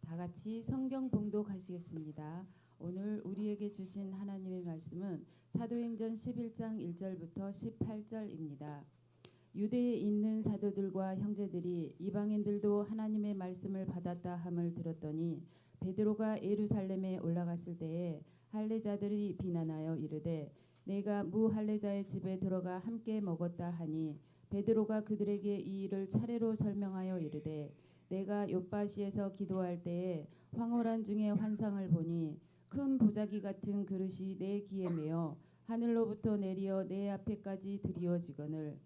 다 같이 성경 봉독하시겠습니다. 오늘 우리에게 주신 하나님의 말씀은 사도행전 11장 1절부터 18절입니다. 유대에 있는 사도들과 형제들이 이방인들도 하나님의 말씀을 받았다 함을 들었더니 베드로가 예루살렘에 올라갔을 때에 할례자들이 비난하여 이르되 내가 무할례자의 집에 들어가 함께 먹었다 하니 베드로가 그들에게 이 일을 차례로 설명하여 이르되 내가 욥바시에서 기도할 때에 황홀한 중에 환상을 보니 큰 보자기 같은 그릇이 내 귀에 매어 하늘로부터 내리어 내 앞에까지 드리워지거늘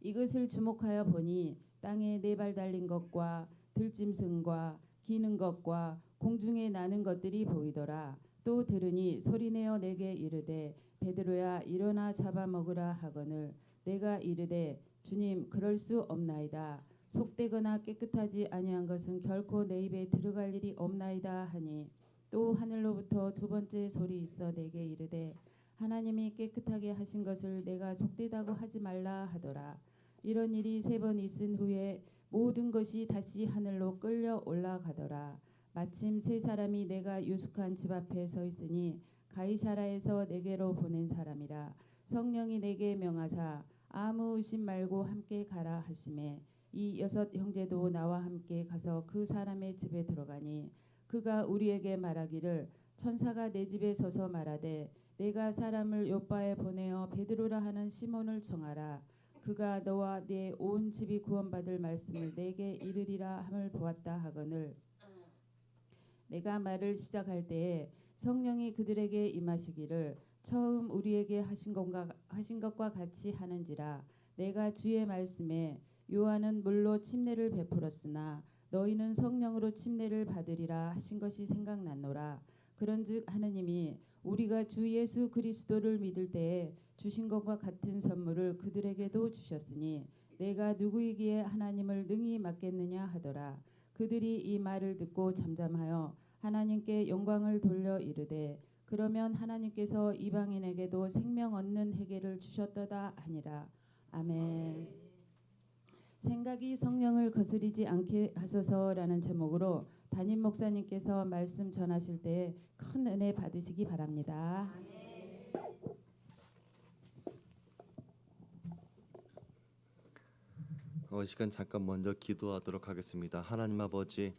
이것을 주목하여 보니 땅에 네 발 달린 것과 들짐승과 기는 것과 공중에 나는 것들이 보이더라. 또 들으니 소리내어 내게 이르되 베드로야 일어나 잡아먹으라 하거늘 내가 이르되 주님 그럴 수 없나이다. 속되거나 깨끗하지 아니한 것은 결코 내 입에 들어갈 일이 없나이다 하니 또 하늘로부터 두 번째 소리 있어 내게 이르되 하나님이 깨끗하게 하신 것을 내가 속되다고 하지 말라 하더라. 이런 일이 세 번 있은 후에 모든 것이 다시 하늘로 끌려 올라가더라. 마침 세 사람이 내가 유숙한 집 앞에 서 있으니 가이사라에서 내게로 보낸 사람이라. 성령이 내게 명하사 아무 의심 말고 함께 가라 하시매 이 여섯 형제도 나와 함께 가서 그 사람의 집에 들어가니 그가 우리에게 말하기를 천사가 내 집에 서서 말하되 내가 사람을 요바에 보내어 베드로라 하는 시몬을 청하라. 그가 너와 네 온 집이 구원받을 말씀을 내게 이르리라 함을 보았다 하거늘 내가 말을 시작할 때에 성령이 그들에게 임하시기를 처음 우리에게 하신 것과 같이 하는지라. 내가 주의 말씀에 요한은 물로 침례를 베풀었으나 너희는 성령으로 침례를 받으리라 하신 것이 생각났노라. 그런즉 하느님이 우리가 주 예수 그리스도를 믿을 때에 주신 것과 같은 선물을 그들에게도 주셨으니 내가 누구이기에 하나님을 능히 맡겠느냐 하더라. 그들이 이 말을 듣고 잠잠하여 하나님께 영광을 돌려 이르되 그러면 하나님께서 이방인에게도 생명 얻는 회개를 주셨도다 하니라. 아멘. 생각이 성령을 거스리지 않게 하소서라는 제목으로 담임 목사님께서 말씀 전하실 때 큰 은혜 받으시기 바랍니다. 이 시간 잠깐 먼저 기도하도록 하겠습니다. 하나님 아버지,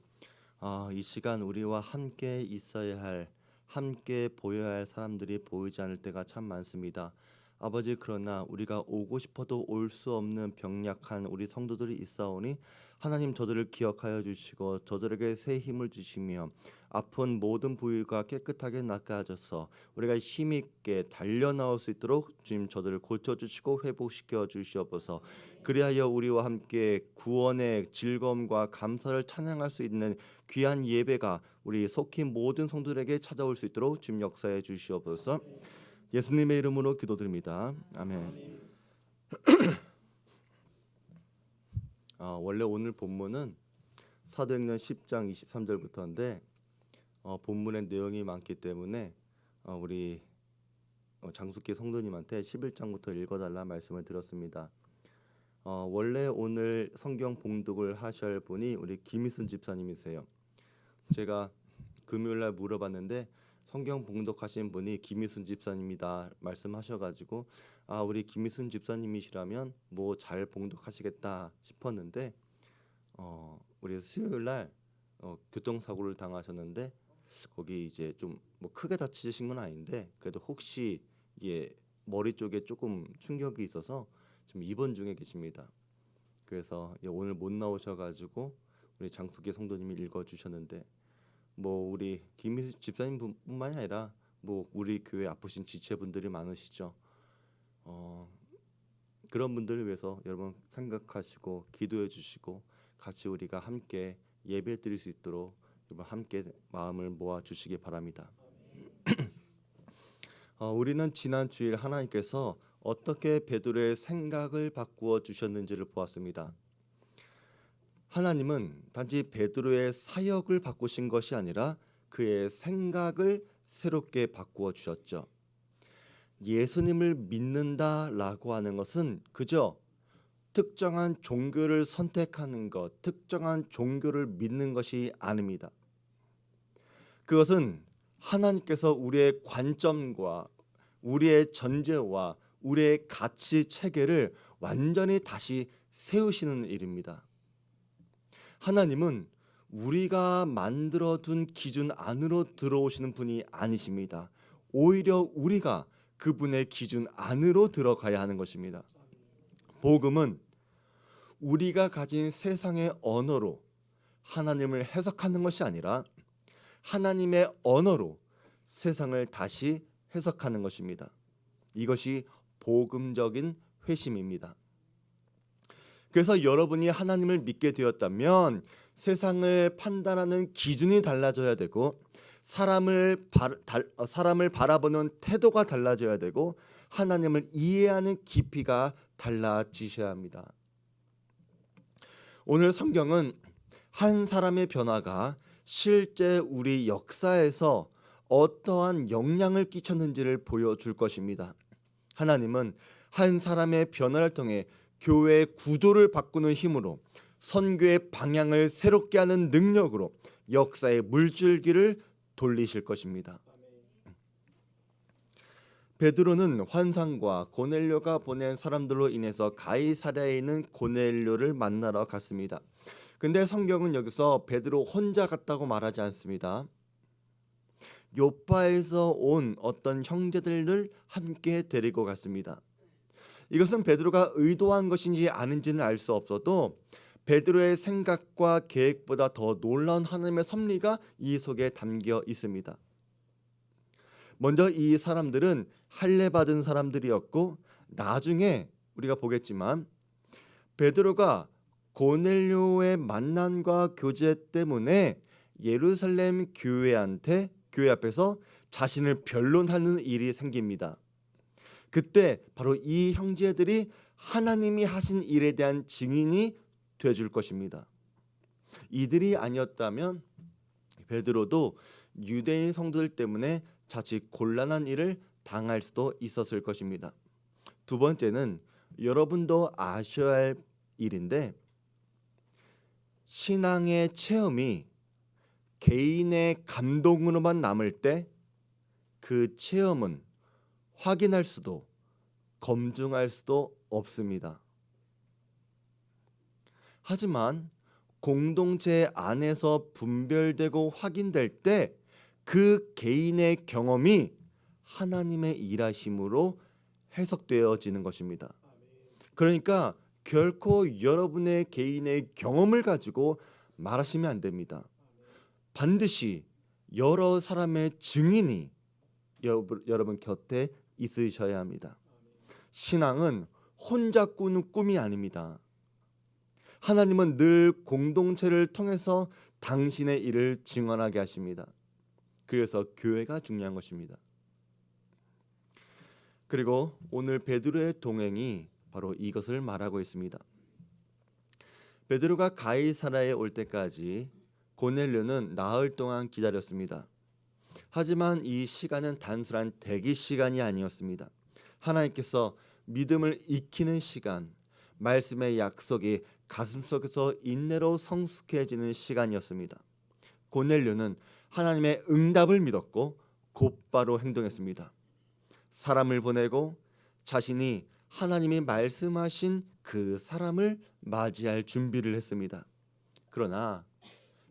이 시간 우리와 함께 있어야 할, 함께 보여야 할 사람들이 보이지 않을 때가 참 많습니다. 아버지, 그러나 우리가 오고 싶어도 올 수 없는 병약한 우리 성도들이 있사오니 하나님 저들을 기억하여 주시고 저들에게 새 힘을 주시며 아픈 모든 부위가 깨끗하게 낫게 우리가 힘있게 달려나올 수 있도록 주님 저들을 고쳐주시고 회복시켜 주시옵소서. 그리하여 우리와 함께 구원의 즐거움과 감사를 찬양할 수 있는 귀한 예배가 우리 속힌 모든 성도들에게 찾아올 수 있도록 주님 역사해 주시옵소서. 예수님의 이름으로 기도드립니다. 아멘. 원래 오늘 본문은 사도행전 10장 23절부터인데 본문의 내용이 많기 때문에 우리 장숙기 성도님한테 11장부터 읽어달라 말씀을 드렸습니다. 원래 오늘 성경 봉독을 하실 분이 우리 김희순 집사님이세요. 제가 금요일날 물어봤는데 성경 봉독하신 분이 김희순 집사님이다 말씀하셔가지고 우리 김희순 집사님이시라면 뭐 잘 봉독하시겠다 싶었는데 우리 수요일날 교통사고를 당하셨는데 거기 이제 좀 뭐 크게 다치신 건 아닌데 그래도 혹시 이게 머리 쪽에 조금 충격이 있어서 지금 입원 중에 계십니다. 그래서 오늘 못 나오셔가지고 우리 장숙기 성도님이 읽어주셨는데 뭐 우리 김희수 집사님뿐만이 아니라 뭐 우리 교회 아프신 지체분들이 많으시죠. 그런 분들을 위해서 여러분 생각하시고 기도해 주시고 같이 우리가 함께 예배 드릴 수 있도록 여러분 함께 마음을 모아 주시기 바랍니다. 우리는 지난 주일 하나님께서 어떻게 베드로의 생각을 바꾸어 주셨는지를 보았습니다. 하나님은 단지 베드로의 사역을 바꾸신 것이 아니라 그의 생각을 새롭게 바꾸어 주셨죠. 예수님을 믿는다라고 하는 것은 그저 특정한 종교를 선택하는 것, 특정한 종교를 믿는 것이 아닙니다. 그것은 하나님께서 우리의 관점과 우리의 전제와 우리의 가치 체계를 완전히 다시 세우시는 일입니다. 하나님은 우리가 만들어둔 기준 안으로 들어오시는 분이 아니십니다. 오히려 우리가 그분의 기준 안으로 들어가야 하는 것입니다. 복음은 우리가 가진 세상의 언어로 하나님을 해석하는 것이 아니라 하나님의 언어로 세상을 다시 해석하는 것입니다. 이것이 복음적인 회심입니다. 그래서 여러분이 하나님을 믿게 되었다면 세상을 판단하는 기준이 달라져야 되고 사람을 바라보는 태도가 달라져야 되고 하나님을 이해하는 깊이가 달라지셔야 합니다. 오늘 성경은 한 사람의 변화가 실제 우리 역사에서 어떠한 영향을 끼쳤는지를 보여줄 것입니다. 하나님은 한 사람의 변화를 통해 교회의 구조를 바꾸는 힘으로 선교의 방향을 새롭게 하는 능력으로 역사의 물줄기를 돌리실 것입니다. 베드로는 환상과 고넬료가 보낸 사람들로 인해서 가이사랴에 있는 고넬료를 만나러 갔습니다. 근데 성경은 여기서 베드로 혼자 갔다고 말하지 않습니다. 요파에서 온 어떤 형제들을 함께 데리고 갔습니다. 이것은 베드로가 의도한 것인지 아닌지는 알 수 없어도 베드로의 생각과 계획보다 더 놀라운 하나님의 섭리가 이 속에 담겨 있습니다. 먼저 이 사람들은 할례 받은 사람들이었고 나중에 우리가 보겠지만 베드로가 고넬료의 만남과 교제 때문에 예루살렘 교회 앞에서 자신을 변론하는 일이 생깁니다. 그때 바로 이 형제들이 하나님이 하신 일에 대한 증인이 되어줄 것입니다. 이들이 아니었다면 베드로도 유대인 성도들 때문에 자칫 곤란한 일을 당할 수도 있었을 것입니다. 두 번째는 여러분도 아셔야 할 일인데 신앙의 체험이 개인의 감동으로만 남을 때 그 체험은 확인할 수도 검증할 수도 없습니다. 하지만 공동체 안에서 분별되고 확인될 때 그 개인의 경험이 하나님의 일하심으로 해석되어지는 것입니다. 그러니까 결코 여러분의 개인의 경험을 가지고 말하시면 안 됩니다. 반드시 여러 사람의 증인이 여러분 곁에 있으셔야 합니다. 신앙은 혼자 꾸는 꿈이 아닙니다. 하나님은 늘 공동체를 통해서 당신의 일을 증언하게 하십니다. 그래서 교회가 중요한 것입니다. 그리고 오늘 베드로의 동행이 바로 이것을 말하고 있습니다. 베드로가 가이사랴에 올 때까지 고넬료는 나흘 동안 기다렸습니다. 하지만 이 시간은 단순한 대기 시간이 아니었습니다. 하나님께서 믿음을 익히는 시간, 말씀의 약속이 가슴속에서 인내로 성숙해지는 시간이었습니다. 고넬료는 하나님의 응답을 믿었고 곧바로 행동했습니다. 사람을 보내고 자신이 하나님이 말씀하신 그 사람을 맞이할 준비를 했습니다. 그러나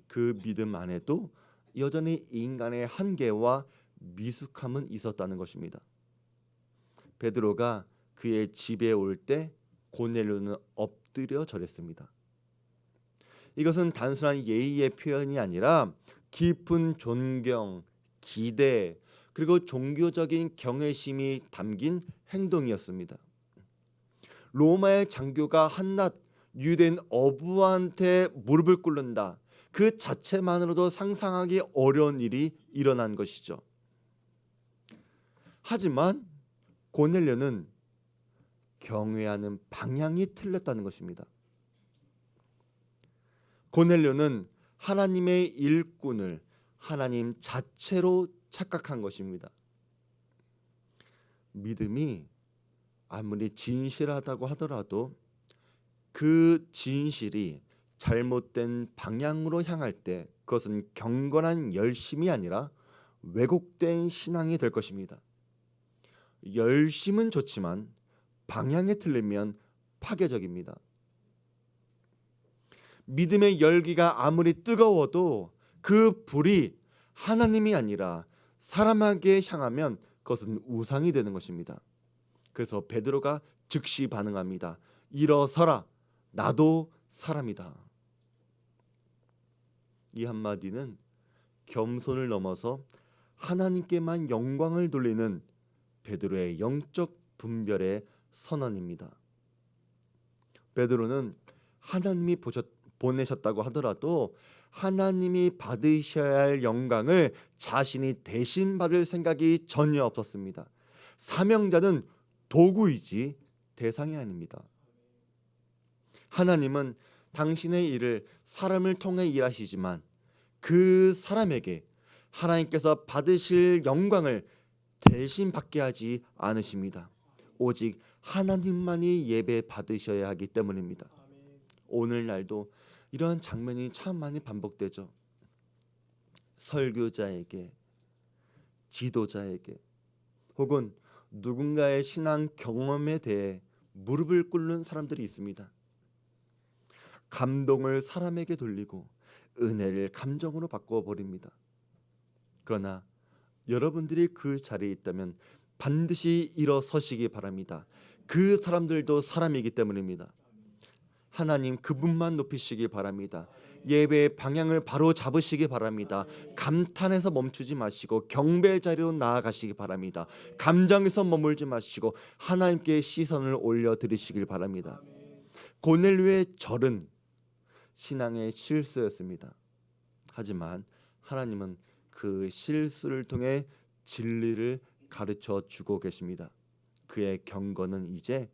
그 믿음 안에도 여전히 인간의 한계와 미숙함은 있었다는 것입니다. 베드로가 그의 집에 올 때 고넬료는 엎드려 절했습니다. 이것은 단순한 예의의 표현이 아니라 깊은 존경, 기대, 그리고 종교적인 경외심이 담긴 행동이었습니다. 로마의 장교가 한낱 유대인 어부한테 무릎을 꿇는다. 그 자체만으로도 상상하기 어려운 일이 일어난 것이죠. 하지만 고넬료는 경외하는 방향이 틀렸다는 것입니다. 고넬료는 하나님의 일꾼을 하나님 자체로 착각한 것입니다. 믿음이 아무리 진실하다고 하더라도 그 진실이 잘못된 방향으로 향할 때 그것은 경건한 열심이 아니라 왜곡된 신앙이 될 것입니다. 열심은 좋지만 방향이 틀리면 파괴적입니다. 믿음의 열기가 아무리 뜨거워도 그 불이 하나님이 아니라 사람에게 향하면 그것은 우상이 되는 것입니다. 그래서 베드로가 즉시 반응합니다. 일어서라, 나도 사람이다. 이 한마디는 겸손을 넘어서 하나님께만 영광을 돌리는 베드로의 영적 분별의 선언입니다. 베드로는 하나님이 보내셨다고 하더라도 하나님이 받으셔야 할 영광을 자신이 대신 받을 생각이 전혀 없었습니다. 사명자는 도구이지 대상이 아닙니다. 하나님은 당신의 일을 사람을 통해 일하시지만 그 사람에게 하나님께서 받으실 영광을 대신 받게 하지 않으십니다. 오직 하나님만이 예배 받으셔야 하기 때문입니다. 오늘날도 이런 장면이 참 많이 반복되죠. 설교자에게, 지도자에게, 혹은 누군가의 신앙 경험에 대해 무릎을 꿇는 사람들이 있습니다. 감동을 사람에게 돌리고 은혜를 감정으로 바꿔버립니다. 그러나 여러분들이 그 자리에 있다면 반드시 일어서시기 바랍니다. 그 사람들도 사람이기 때문입니다. 하나님 그분만 높이시기 바랍니다. 예배의 방향을 바로 잡으시기 바랍니다. 감탄에서 멈추지 마시고 경배 자리로 나아가시기 바랍니다. 감정에서 머물지 마시고 하나님께 시선을 올려드리시길 바랍니다. 고넬료의 절은 신앙의 실수였습니다. 하지만 하나님은 그 실수를 통해 진리를 가르쳐 주고 계십니다. 그의 경건은 이제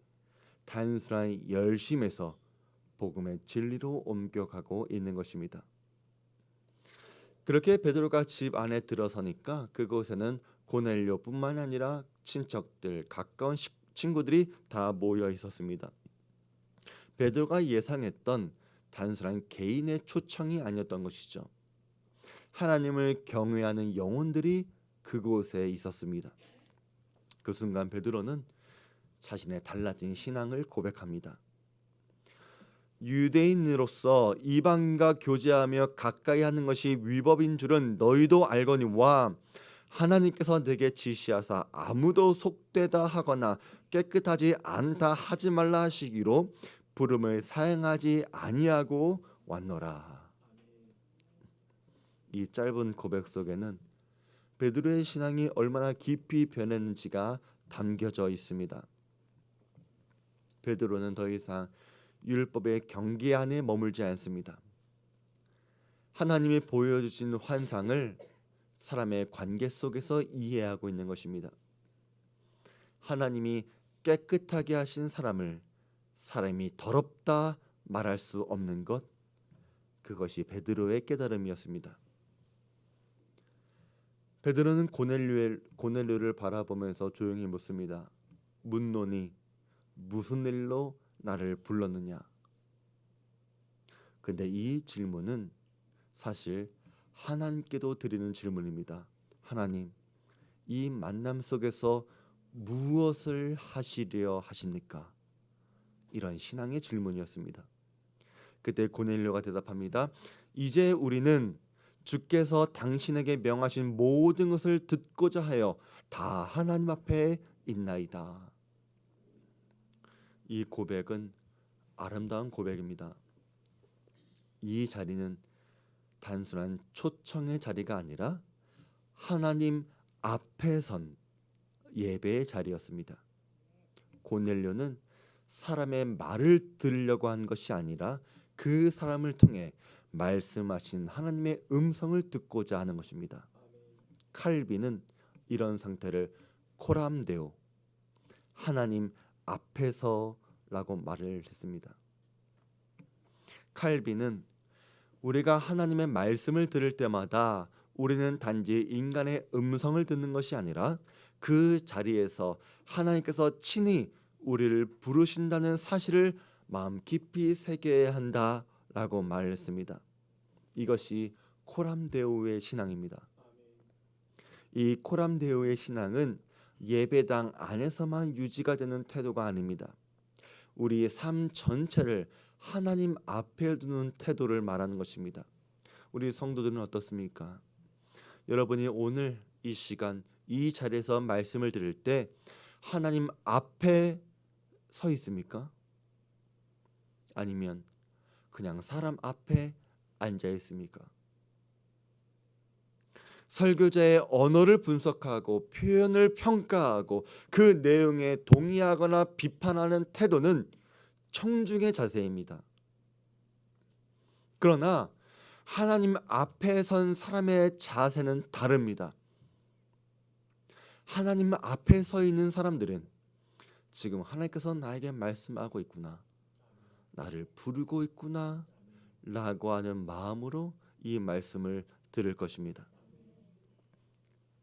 단순한 열심에서 복음의 진리로 옮겨가고 있는 것입니다. 그렇게 베드로가 집 안에 들어서니까 그곳에는 고넬료뿐만 아니라 친척들, 가까운 친구들이 다 모여 있었습니다. 베드로가 예상했던 단순한 개인의 초청이 아니었던 것이죠. 하나님을 경외하는 영혼들이 그곳에 있었습니다. 그 순간 베드로는 자신의 달라진 신앙을 고백합니다. 유대인으로서 이방인과 교제하며 가까이 하는 것이 위법인 줄은 너희도 알거니와 하나님께서 내게 지시하사 아무도 속되다 하거나 깨끗하지 않다 하지 말라 하시기로 부름을 사행하지 아니하고 왔노라. 이 짧은 고백 속에는 베드로의 신앙이 얼마나 깊이 변했는지가 담겨져 있습니다. 베드로는 더 이상 율법의 경계 안에 머물지 않습니다. 하나님이 보여주신 환상을 사람의 관계 속에서 이해하고 있는 것입니다. 하나님이 깨끗하게 하신 사람을 사람이 더럽다 말할 수 없는 것, 그것이 베드로의 깨달음이었습니다. 베드로는 고넬료를 바라보면서 조용히 묻습니다. 묻노니 무슨 일로 나를 불렀느냐? 근데 이 질문은 사실 하나님께도 드리는 질문입니다. 하나님, 이 만남 속에서 무엇을 하시려 하십니까? 이런 신앙의 질문이었습니다. 그때 고넬료가 대답합니다. 이제 우리는 주께서 당신에게 명하신 모든 것을 듣고자 하여 다 하나님 앞에 있나이다. 이 고백은 아름다운 고백입니다. 이 자리는 단순한 초청의 자리가 아니라 하나님 앞에 선 예배의 자리였습니다. 고넬료는 사람의 말을 들으려고 한 것이 아니라 그 사람을 통해 말씀하신 하나님의 음성을 듣고자 하는 것입니다. 칼빈은 이런 상태를 코람데오, 하나님 앞에서라고 말을 했습니다. 칼빈은 우리가 하나님의 말씀을 들을 때마다 우리는 단지 인간의 음성을 듣는 것이 아니라 그 자리에서 하나님께서 친히 우리를 부르신다는 사실을 마음 깊이 새겨야 한다라고 말했습니다. 이것이 코람데오의 신앙입니다. 이 코람데오의 신앙은 예배당 안에서만 유지가 되는 태도가 아닙니다. 우리의 삶 전체를 하나님 앞에 두는 태도를 말하는 것입니다. 우리 성도들은 어떻습니까? 여러분이 오늘 이 시간 이 자리에서 말씀을 들을 때 하나님 앞에 서 있습니까? 아니면 그냥 사람 앞에 앉아 있습니까? 설교자의 언어를 분석하고 표현을 평가하고 그 내용에 동의하거나 비판하는 태도는 청중의 자세입니다. 그러나 하나님 앞에 선 사람의 자세는 다릅니다. 하나님 앞에 서 있는 사람들은 지금 하나님께서 나에게 말씀하고 있구나, 나를 부르고 있구나 라고 하는 마음으로 이 말씀을 들을 것입니다.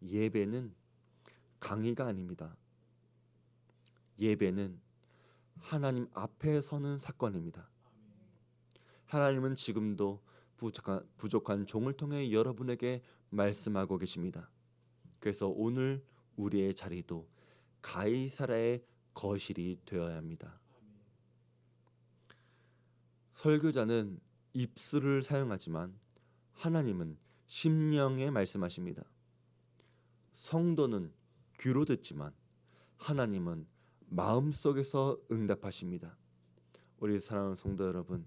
예배는 강의가 아닙니다. 예배는 하나님 앞에 서는 사건입니다. 하나님은 지금도 부족한 종을 통해 여러분에게 말씀하고 계십니다. 그래서 오늘 우리의 자리도 가이사라의 거실이 되어야 합니다. 설교자는 입술을 사용하지만 하나님은 심령에 말씀하십니다. 성도는 귀로 듣지만 하나님은 마음속에서 응답하십니다. 우리 사랑하는 성도 여러분,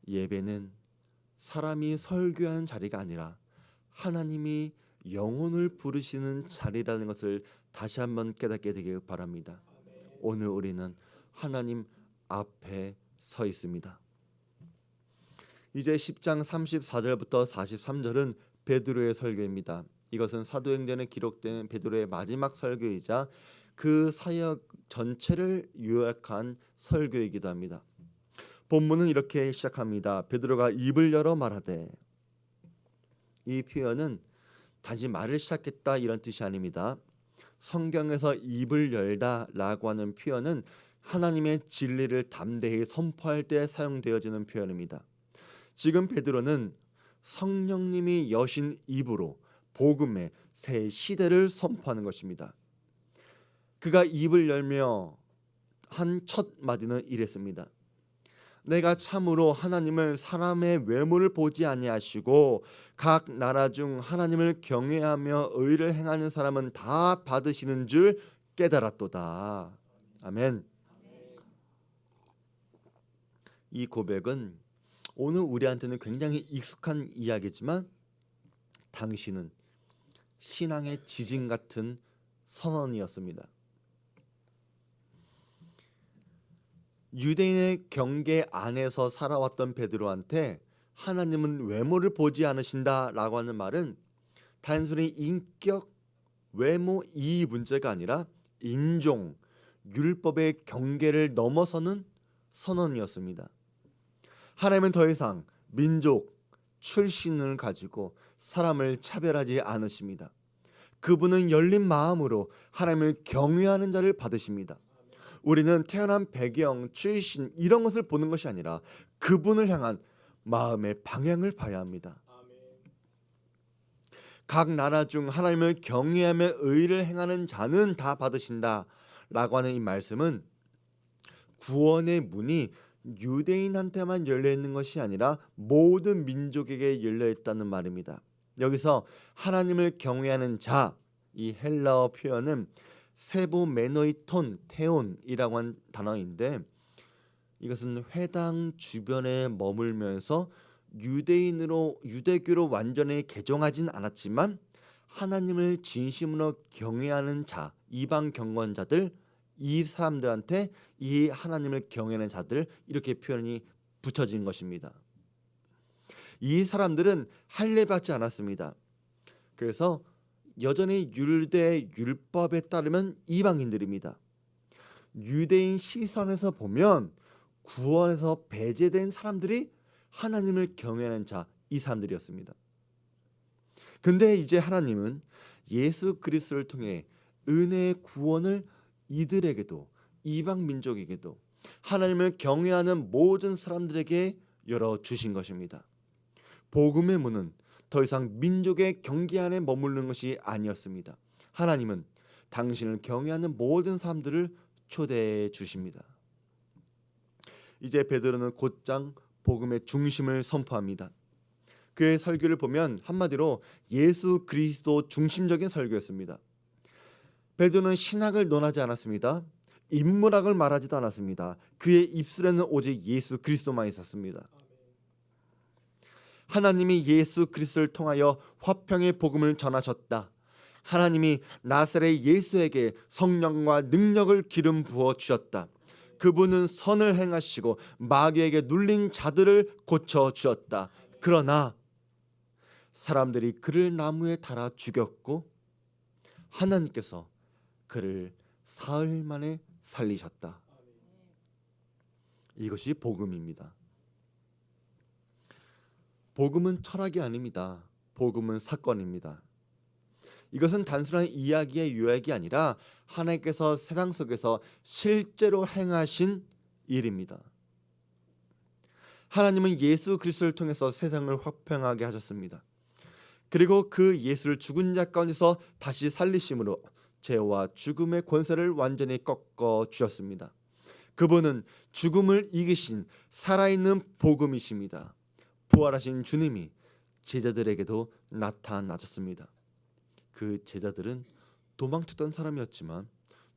예배는 사람이 설교하는 자리가 아니라 하나님이 영혼을 부르시는 자리라는 것을 다시 한번 깨닫게 되길 바랍니다. 오늘 우리는 하나님 앞에 서 있습니다. 이제 10장 34절부터 43절은 베드로의 설교입니다. 이것은 사도행전에 기록된 베드로의 마지막 설교이자 그 사역 전체를 요약한 설교이기도 합니다. 본문은 이렇게 시작합니다. 베드로가 입을 열어 말하되, 이 표현은 단지 말을 시작했다 이런 뜻이 아닙니다. 성경에서 입을 열다라고 하는 표현은 하나님의 진리를 담대히 선포할 때 사용되어지는 표현입니다. 지금 베드로는 성령님이 여신 입으로 복음의 새 시대를 선포하는 것입니다. 그가 입을 열며 한 첫 마디는 이랬습니다. 내가 참으로 하나님을 사람의 외모를 보지 아니하시고 각 나라 중 하나님을 경외하며 의를 행하는 사람은 다 받으시는 줄 깨달았도다. 아멘. 이 고백은 오늘 우리한테는 굉장히 익숙한 이야기지만 당시는 신앙의 지진 같은 선언이었습니다. 유대인의 경계 안에서 살아왔던 베드로한테 하나님은 외모를 보지 않으신다라고 하는 말은 단순히 인격, 외모 이 문제가 아니라 인종, 율법의 경계를 넘어서는 선언이었습니다. 하나님은 더 이상 민족, 출신을 가지고 사람을 차별하지 않으십니다. 그분은 열린 마음으로 하나님을 경외하는 자를 받으십니다. 우리는 태어난 배경, 출신 이런 것을 보는 것이 아니라 그분을 향한 마음의 방향을 봐야 합니다. 각 나라 중 하나님을 경외하며 의를 행하는 자는 다 받으신다라고 하는 이 말씀은 구원의 문이 유대인한테만 열려 있는 것이 아니라 모든 민족에게 열려 있다는 말입니다. 여기서 하나님을 경외하는 자, 이 헬라어 표현은 세보메노이톤 테온이라고 한 단어인데 이것은 회당 주변에 머물면서 유대교로 완전히 개종하진 않았지만 하나님을 진심으로 경외하는 자, 이방 경건자들, 이 사람들한테 이 하나님을 경외하는 자들 이렇게 표현이 붙여진 것입니다. 이 사람들은 할례받지 않았습니다. 그래서 여전히 유대 율법에 따르면 이방인들입니다. 유대인 시선에서 보면 구원에서 배제된 사람들이 하나님을 경외하는 자, 이 사람들이었습니다. 근데 이제 하나님은 예수 그리스도를 통해 은혜의 구원을 이들에게도 이방 민족에게도 하나님을 경외하는 모든 사람들에게 열어주신 것입니다. 복음의 문은 더 이상 민족의 경계 안에 머무르는 것이 아니었습니다. 하나님은 당신을 경외하는 모든 사람들을 초대해 주십니다. 이제 베드로는 곧장 복음의 중심을 선포합니다. 그의 설교를 보면 한마디로 예수 그리스도 중심적인 설교였습니다. 베드로는 신학을 논하지 않았습니다. 인문학을 말하지도 않았습니다. 그의 입술에는 오직 예수 그리스도만 있었습니다. 하나님이 예수 그리스도를 통하여 화평의 복음을 전하셨다. 하나님이 나사렛 예수에게 성령과 능력을 기름 부어 주셨다. 그분은 선을 행하시고 마귀에게 눌린 자들을 고쳐 주었다. 그러나 사람들이 그를 나무에 달아 죽였고 하나님께서 그를 사흘 만에 살리셨다. 이것이 복음입니다. 복음은 철학이 아닙니다. 복음은 사건입니다. 이것은 단순한 이야기의 요약이 아니라 하나님께서 세상 속에서 실제로 행하신 일입니다. 하나님은 예수 그리스도를 통해서 세상을 화평하게 하셨습니다. 그리고 그 예수를 죽은 자 가운데서 다시 살리심으로 죄와 죽음의 권세를 완전히 꺾어 주셨습니다. 그분은 죽음을 이기신 살아있는 복음이십니다. 부활하신 주님이 제자들에게도 나타나셨습니다. 그 제자들은 도망쳤던 사람이었지만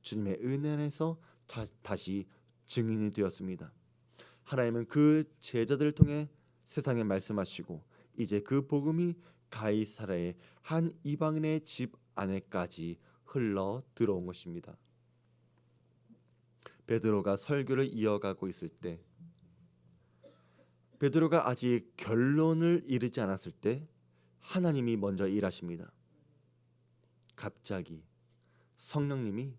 주님의 은혜 안에서 다시 증인이 되었습니다. 하나님은 그 제자들을 통해 세상에 말씀하시고 이제 그 복음이 가이사랴의 한 이방인의 집 안에까지 흘러 들어온 것입니다. 베드로가 설교를 이어가고 있을 때, 베드로가 아직 결론을 이르지 않았을 때 하나님이 먼저 일하십니다. 갑자기 성령님이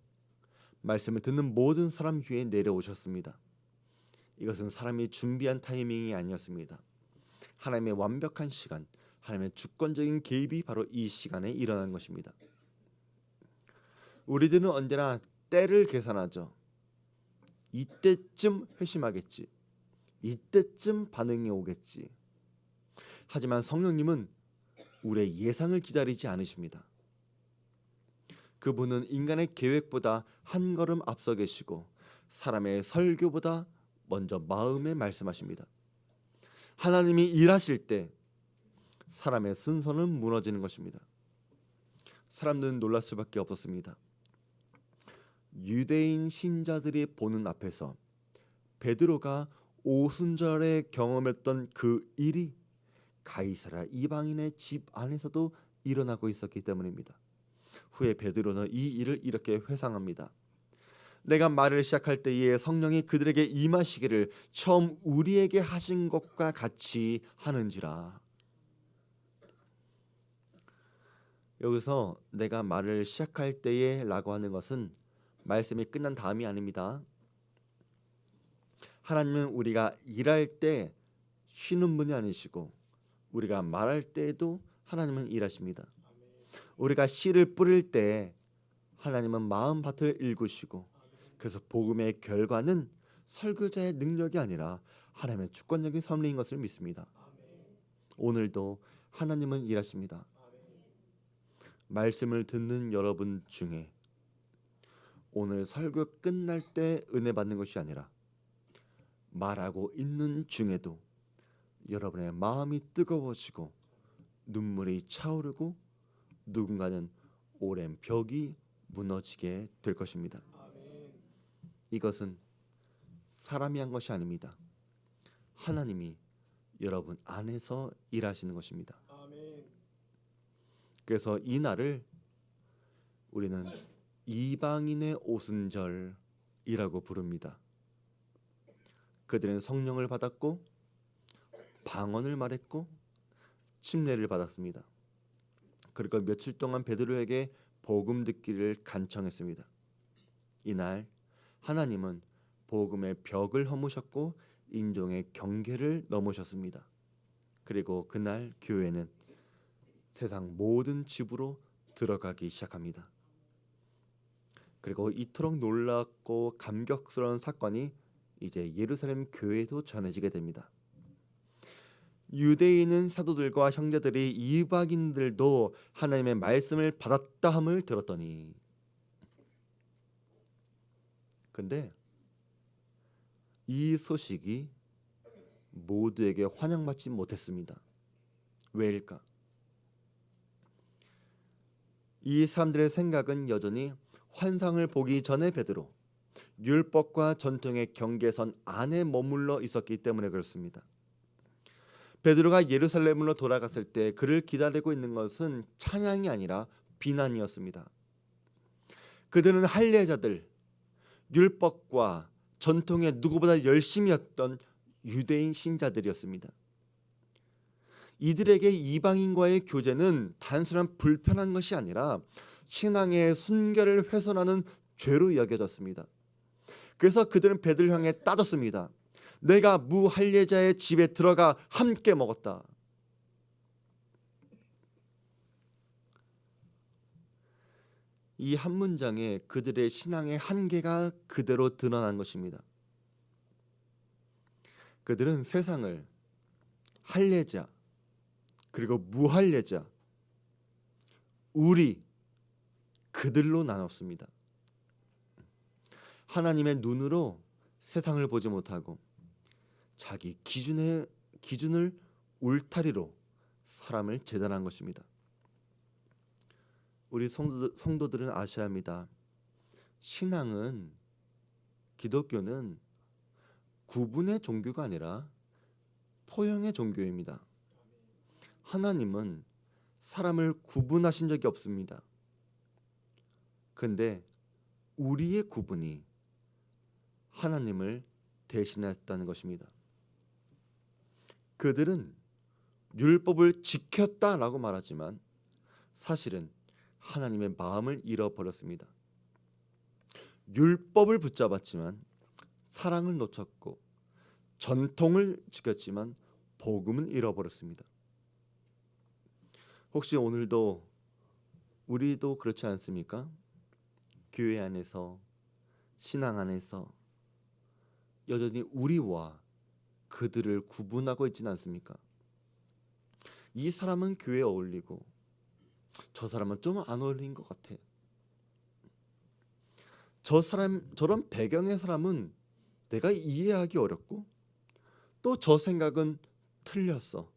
말씀을 듣는 모든 사람 위에 내려오셨습니다. 이것은 사람이 준비한 타이밍이 아니었습니다. 하나님의 완벽한 시간, 하나님의 주권적인 개입이 바로 이 시간에 일어난 것입니다. 우리들은 언제나 때를 계산하죠. 이때쯤 회심하겠지. 이때쯤 반응이 오겠지. 하지만 성령님은 우리의 예상을 기다리지 않으십니다. 그분은 인간의 계획보다 한 걸음 앞서 계시고 사람의 설교보다 먼저 마음에 말씀하십니다. 하나님이 일하실 때 사람의 순서는 무너지는 것입니다. 사람들은 놀랄 수밖에 없었습니다. 유대인 신자들이 보는 앞에서 베드로가 오순절에 경험했던 그 일이 가이사랴 이방인의 집 안에서도 일어나고 있었기 때문입니다. 후에 베드로는 이 일을 이렇게 회상합니다. 내가 말을 시작할 때에 성령이 그들에게 임하시기를 처음 우리에게 하신 것과 같이 하는지라. 여기서 내가 말을 시작할 때에 라고 하는 것은 말씀이 끝난 다음이 아닙니다. 하나님은 우리가 일할 때 쉬는 분이 아니시고 우리가 말할 때에도 하나님은 일하십니다. 우리가 씨를 뿌릴 때 하나님은 마음밭을 일구시고 그래서 복음의 결과는 설교자의 능력이 아니라 하나님의 주권적인 섭리인 것을 믿습니다. 오늘도 하나님은 일하십니다. 말씀을 듣는 여러분 중에 오늘 설교 끝날 때 은혜 받는 것이 아니라 말하고 있는 중에도 여러분의 마음이 뜨거워지고 눈물이 차오르고 누군가는 오랜 벽이 무너지게 될 것입니다. 이것은 사람이 한 것이 아닙니다. 하나님이 여러분 안에서 일하시는 것입니다. 그래서 이 날을 우리는 이방인의 오순절이라고 부릅니다. 그들은 성령을 받았고 방언을 말했고 침례를 받았습니다. 그리고 며칠 동안 베드로에게 복음 듣기를 간청했습니다. 이날 하나님은 복음의 벽을 허무셨고 인종의 경계를 넘으셨습니다. 그리고 그날 교회는 세상 모든 집으로 들어가기 시작합니다. 그리고 이토록 놀랍고 감격스러운 사건이 이제 예루살렘 교회에도 전해지게 됩니다. 유대인은 사도들과 형제들이 이방인들도 하나님의 말씀을 받았다 함을 들었더니, 근데 이 소식이 모두에게 환영받지 못했습니다. 왜일까? 이 사람들의 생각은 여전히 환상을 보기 전에 베드로, 율법과 전통의 경계선 안에 머물러 있었기 때문에 그렇습니다. 베드로가 예루살렘으로 돌아갔을 때 그를 기다리고 있는 것은 찬양이 아니라 비난이었습니다. 그들은 할례자들, 율법과 전통에 누구보다 열심히 했던 유대인 신자들이었습니다. 이들에게 이방인과의 교제는 단순한 불편한 것이 아니라 신앙의 순결을 훼손하는 죄로 여겨졌습니다. 그래서 그들은 베드로를 향해 따졌습니다. 내가 무할례자의 집에 들어가 함께 먹었다. 이 한 문장에 그들의 신앙의 한계가 그대로 드러난 것입니다. 그들은 세상을 할례자, 그리고 무할례자, 우리, 그들로 나눴습니다. 하나님의 눈으로 세상을 보지 못하고 자기 기준을 울타리로 사람을 재단한 것입니다. 우리 성도들은 아셔야 합니다. 신앙은, 기독교는 구분의 종교가 아니라 포용의 종교입니다. 하나님은 사람을 구분하신 적이 없습니다. 근데 우리의 구분이 하나님을 대신했다는 것입니다. 그들은 율법을 지켰다라고 말하지만 사실은 하나님의 마음을 잃어버렸습니다. 율법을 붙잡았지만 사랑을 놓쳤고, 전통을 지켰지만 복음은 잃어버렸습니다. 혹시 오늘도 우리도 그렇지 않습니까? 교회 안에서, 신앙 안에서 여전히 우리와 그들을 구분하고 있지는 않습니까? 이 사람은 교회에 어울리고 저 사람은 좀 안 어울리는 것 같아. 저런 배경의 사람은 내가 이해하기 어렵고 또 저 생각은 틀렸어.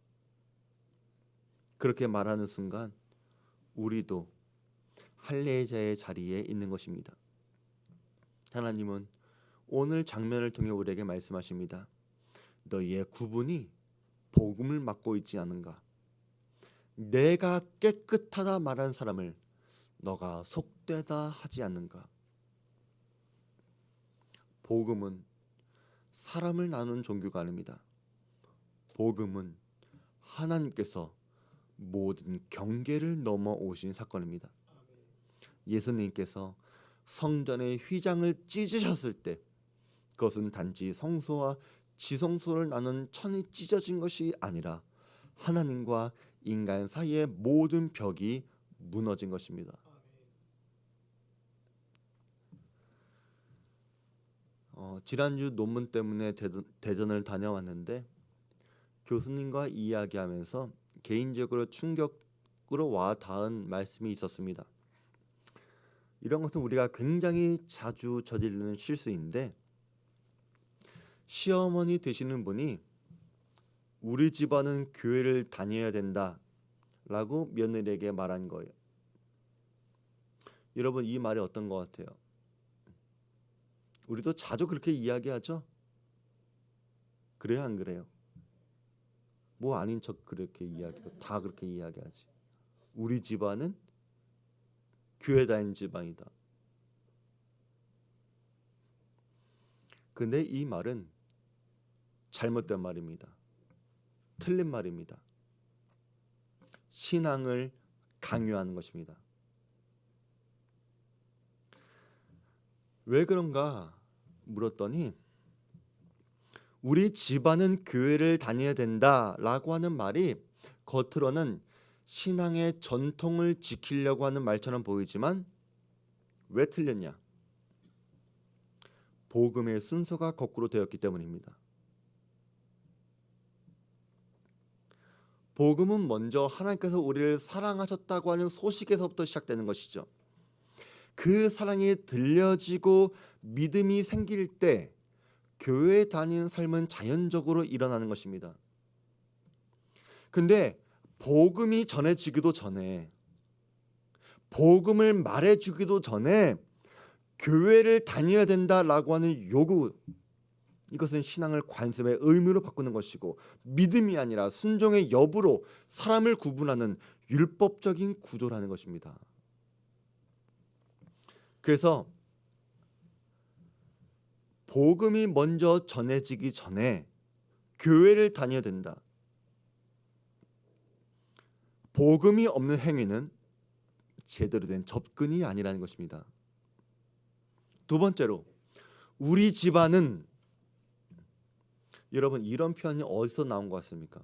그렇게 말하는 순간 우리도 할례자의 자리에 있는 것입니다. 하나님은 오늘 장면을 통해 우리에게 말씀하십니다. 너희의 구분이 복음을 막고 있지 않은가? 내가 깨끗하다 말한 사람을 너가 속되다 하지 않는가? 복음은 사람을 나누는 종교가 아닙니다. 복음은 하나님께서 모든 경계를 넘어오신 사건입니다. 예수님께서 성전의 휘장을 찢으셨을 때 그것은 단지 성소와 지성소를 나눈 천이 찢어진 것이 아니라 하나님과 인간 사이의 모든 벽이 무너진 것입니다. 지난주 논문 때문에 대전을 다녀왔는데 교수님과 이야기하면서 개인적으로 충격으로 와 닿은 말씀이 있었습니다. 이런 것은 우리가 굉장히 자주 저지르는 실수인데, 시어머니 되시는 분이 우리 집안은 교회를 다녀야 된다라고 며느리에게 말한 거예요. 여러분, 이 말이 어떤 것 같아요? 우리도 자주 그렇게 이야기하죠? 그래요, 안 그래요? 뭐 아닌 척 그렇게 이야기하고 다 그렇게 이야기하지. 우리 집안은 교회 다니는 집안이다. 근데 이 말은 잘못된 말입니다. 틀린 말입니다. 신앙을 강요하는 것입니다. 왜 그런가 물었더니 우리 집안은 교회를 다녀야 된다라고 하는 말이 겉으로는 신앙의 전통을 지키려고 하는 말처럼 보이지만 왜 틀렸냐? 복음의 순서가 거꾸로 되었기 때문입니다. 복음은 먼저 하나님께서 우리를 사랑하셨다고 하는 소식에서부터 시작되는 것이죠. 그 사랑이 들려지고 믿음이 생길 때 교회에 다니는 삶은 자연적으로 일어나는 것입니다. 근데 복음이 전해지기도 전에, 복음을 말해주기도 전에 교회를 다녀야 된다라고 하는 요구, 이것은 신앙을 관습의 의무로 바꾸는 것이고 믿음이 아니라 순종의 여부로 사람을 구분하는 율법적인 구조라는 것입니다. 그래서 복음이 먼저 전해지기 전에 교회를 다녀야 된다. 복음이 없는 행위는 제대로 된 접근이 아니라는 것입니다. 두 번째로, 우리 집안은, 여러분 이런 표현이 어디서 나온 것 같습니까?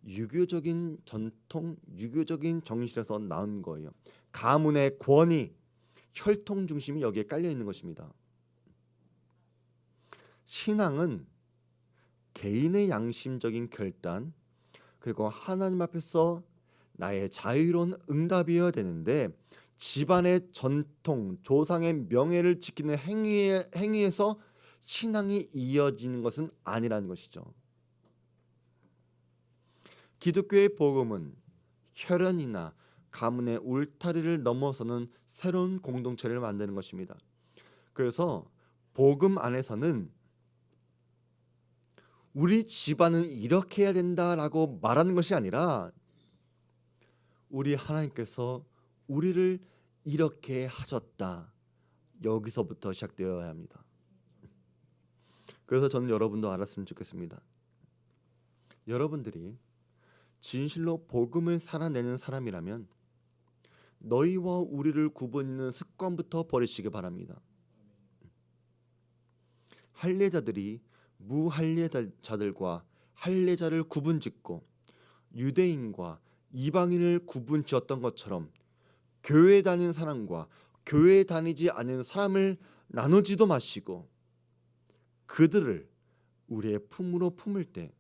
유교적인 전통, 유교적인 정신에서 나온 거예요. 가문의 권위, 혈통 중심이 여기에 깔려 있는 것입니다. 신앙은 개인의 양심적인 결단, 그리고 하나님 앞에서 나의 자유로운 응답이어야 되는데 집안의 전통, 조상의 명예를 지키는 행위에서 신앙이 이어지는 것은 아니라는 것이죠. 기독교의 복음은 혈연이나 가문의 울타리를 넘어서는 새로운 공동체를 만드는 것입니다. 그래서 복음 안에서는 우리 집안은 이렇게 해야 된다라고 말하는 것이 아니라 우리 하나님께서 우리를 이렇게 하셨다, 여기서부터 시작되어야 합니다. 그래서 저는 여러분도 알았으면 좋겠습니다. 여러분들이 진실로 복음을 살아내는 사람이라면 너희와 우리를 구분하는 습관부터 버리시기 바랍니다. 할례자들이 무할례자들과 할례자를 구분짓고 유대인과 이방인을 구분지었던 것처럼 교회 다니는 사람과 교회 다니지 않는 사람을 나누지도 마시고 그들을 우리의 품으로 품을 때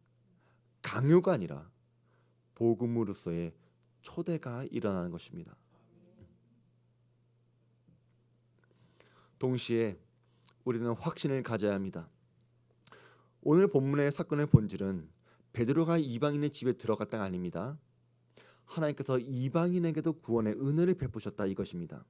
강요가 아니라 복음으로서의 초대가 일어나는 것입니다. 동시에 우리는 확신을 가져야 합니다. 오늘 본문의 사건의 본질은 베드로가 이방인의 집에 들어갔다가 아닙니다. 하나님께서 이방인에게도 구원의 은혜를 베푸셨다, 이것입니다.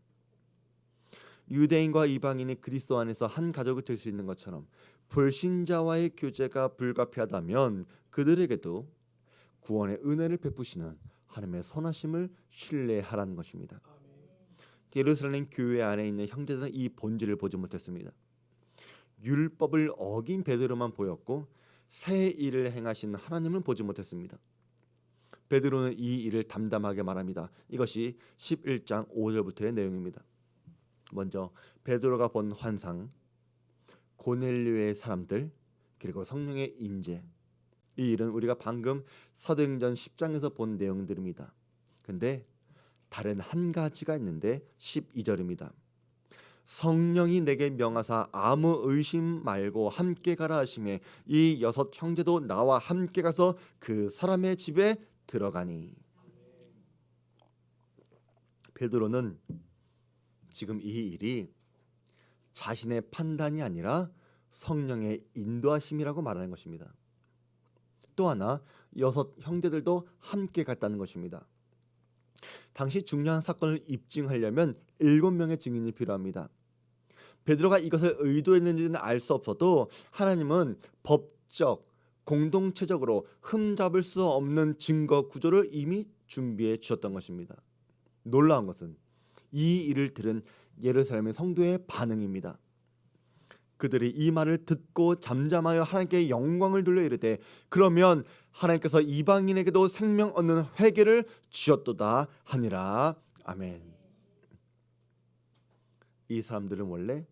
유대인과 이방인이 그리스도 안에서 한 가족이 될 수 있는 것처럼 불신자와의 교제가 불가피하다면 그들에게도 구원의 은혜를 베푸시는 하나님의 선하심을 신뢰하라는 것입니다. 예루살렘 교회 안에 있는 형제들은 이 본질을 보지 못했습니다. 율법을 어긴 베드로만 보였고 새 일을 행하신 하나님을 보지 못했습니다. 베드로는 이 일을 담담하게 말합니다. 이것이 11장 5절부터의 내용입니다. 먼저 베드로가 본 환상, 고넬료의 사람들, 그리고 성령의 임재, 이 일은 우리가 방금 사도행전 10장에서 본 내용들입니다. 근데 다른 한 가지가 있는데 12절입니다. 성령이 내게 명하사 아무 의심 말고 함께 가라 하시매 이 6 형제도 나와 함께 가서 그 사람의 집에 들어가니. 베드로는 지금 이 일이 자신의 판단이 아니라 성령의 인도하심이라고 말하는 것입니다. 또 하나 6 형제들도 함께 갔다는 것입니다. 당시 중요한 사건을 입증하려면 7명의 증인이 필요합니다. 베드로가 이것을 의도했는지는 알 수 없어도 하나님은 법적, 공동체적으로 흠잡을 수 없는 증거 구조를 이미 준비해 주셨던 것입니다. 놀라운 것은 이 일을 들은 예루살렘의 성도의 반응입니다. 그들이 이 말을 듣고 잠잠하여 하나님께 영광을 돌려 이르되 그러면 하나님께서 이방인에게도 생명 얻는 회개를 주셨도다 하니라. 아멘. 이 사람들은 원래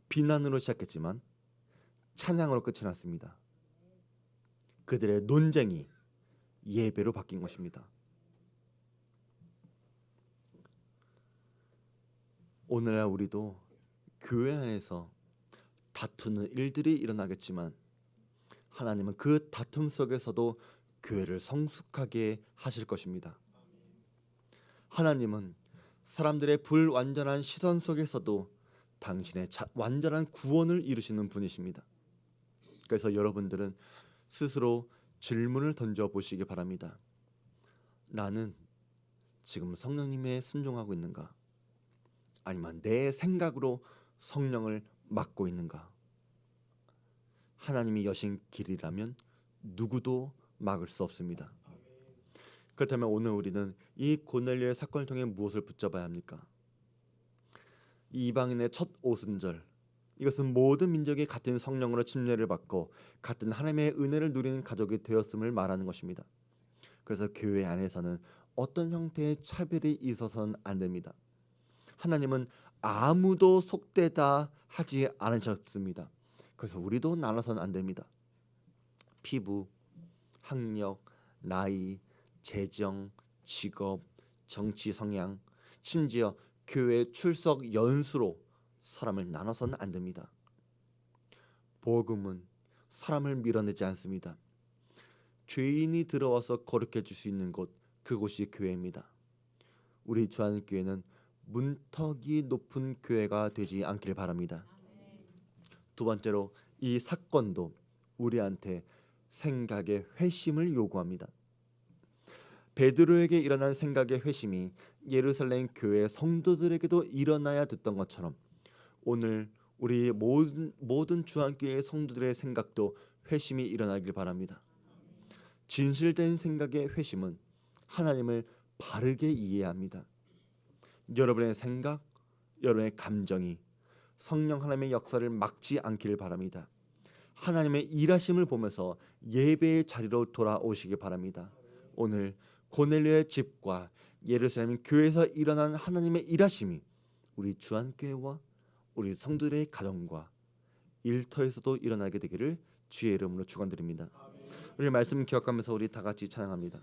비난으로 시작했지만 찬양으로 끝이 났습니다. 그들의 논쟁이 예배로 바뀐 것입니다. 오늘날 우리도 교회 안에서 다투는 일들이 일어나겠지만 하나님은 그 다툼 속에서도 교회를 성숙하게 하실 것입니다. 하나님은 사람들의 불완전한 시선 속에서도 당신의 완전한 구원을 이루시는 분이십니다. 그래서 여러분들은 스스로 질문을 던져보시기 바랍니다. 나는 지금 성령님에 순종하고 있는가? 아니면 내 생각으로 성령을 막고 있는가? 하나님이 여신 길이라면 누구도 막을 수 없습니다. 그렇다면 오늘 우리는 이 고넬료의 사건을 통해 무엇을 붙잡아야 합니까? 이 이방인의 첫 오순절, 이것은 모든 민족이 같은 성령으로 침례를 받고 같은 하나님의 은혜를 누리는 가족이 되었음을 말하는 것입니다. 그래서 교회 안에서는 어떤 형태의 차별이 있어서는 안 됩니다. 하나님은 아무도 속되다 하지 않으셨습니다. 그래서 우리도 나눠서는 안 됩니다. 피부, 학력, 나이, 재정, 직업, 정치 성향, 심지어 교회 출석 연수로 사람을 나눠서는 안 됩니다. 복음은 사람을 밀어내지 않습니다. 죄인이 들어와서 거룩해 줄 수 있는 곳, 그곳이 교회입니다. 우리 주안교회는 문턱이 높은 교회가 되지 않길 바랍니다. 두 번째로 이 사건도 우리한테 생각의 회심을 요구합니다. 베드로에게 일어난 생각의 회심이 예루살렘 교회 성도들에게도 일어나야 됐던 것처럼 오늘 우리 모든 주안교회 성도들의 생각도 회심이 일어나길 바랍니다. 진실된 생각의 회심은 하나님을 바르게 이해합니다. 여러분의 생각, 여러분의 감정이 성령 하나님의 역사를 막지 않기를 바랍니다. 하나님의 일하심을 보면서 예배의 자리로 돌아오시기 바랍니다. 오늘 고넬료의 집과 예루살렘 교회에서 일어난 하나님의 일하심이 우리 주안교회와 우리 성도들의 가정과 일터에서도 일어나게 되기를 주의 이름으로 축원드립니다. 우리 말씀 기억하면서 우리 다 같이 찬양합니다.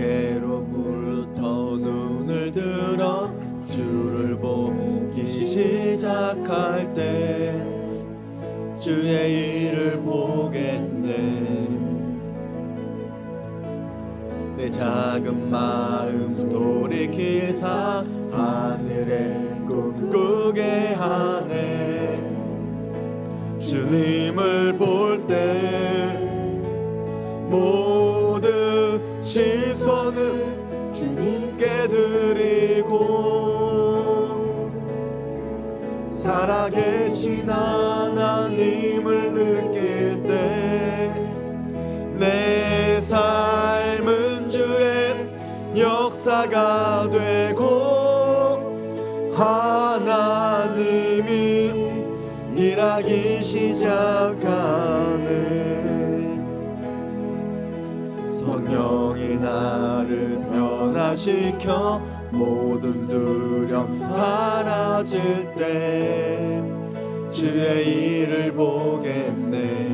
내게로부터 눈을 들어 주를 보기 시작할 때 주의 일을 보겠네. 내 작은 마음 돌이키사 하늘에 꿈꾸게 하네. 주님을 볼 때 모든 시선을 주님께 드리고 살아계신 하나님을 느낄 때 내 삶은 주의 역사가 되고 하나님이 일하기 시작하네. 성령이 나를 변화시켜 모든 두려움 사라질 때 주의 일을 보겠네.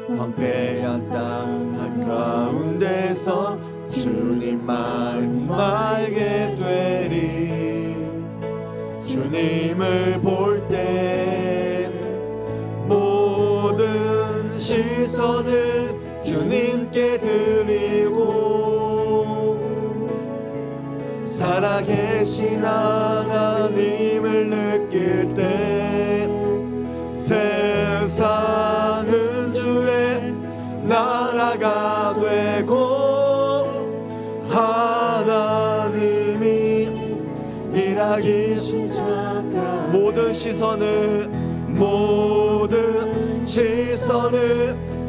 황폐한 땅 한가운데서 주님만 알게 되리. 주님을 볼 때 모든 시선을 주님께 드리고 살아계신 하나님을 느낄 때 세상은 주의 나라가 되고 하나님이 일하기 시작한 모든 시선을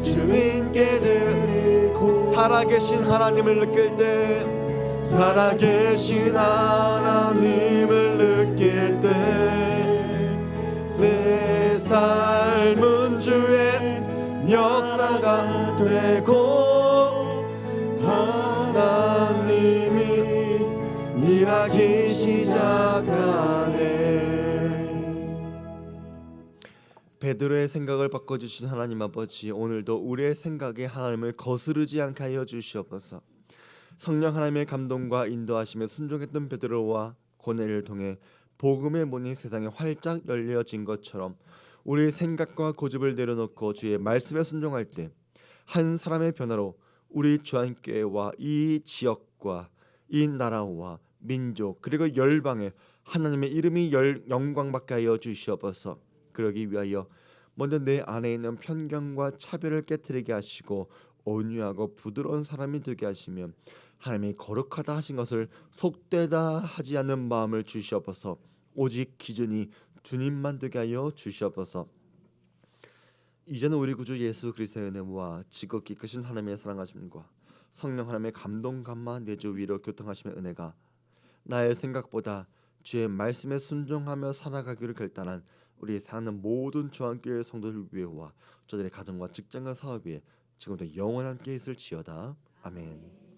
주님께 드리고 살아계신 하나님을 느낄 때 살아계신 하나님을 느낄 때 내 삶은 주의 역사가 되고 베드로의 생각을 바꿔주신 하나님 아버지, 오늘도 우리의 생각에 하나님을 거스르지 않게 하여 주시옵소서. 성령 하나님의 감동과 인도하심에 순종했던 베드로와 고넬을 통해 복음의 문이 세상에 활짝 열려진 것처럼 우리의 생각과 고집을 내려놓고 주의 말씀에 순종할 때 한 사람의 변화로 우리 주한교회와 이 지역과 이 나라와 민족 그리고 열방에 하나님의 이름이 영광받게 하여 주시옵소서. 그러기 위하여 먼저 내 안에 있는 편견과 차별을 깨뜨리게 하시고 온유하고 부드러운 사람이 되게 하시며 하나님이 거룩하다 하신 것을 속되다 하지 않는 마음을 주시옵소서. 오직 기준이 주님만 되게 하여 주시옵소서. 이제는 우리 구주 예수 그리스도의 은혜와 지극히 크신 하나님의 사랑하심과 성령 하나님의 감동감만 내주 위로 교통하심의 은혜가 나의 생각보다 주의 말씀에 순종하며 살아가기를 결단한 우리 사는 모든 주한교회 성도들 위에와 저들의 가정과 직장과 사업 위에 지금부터 영원함께 있을지어다. 아멘.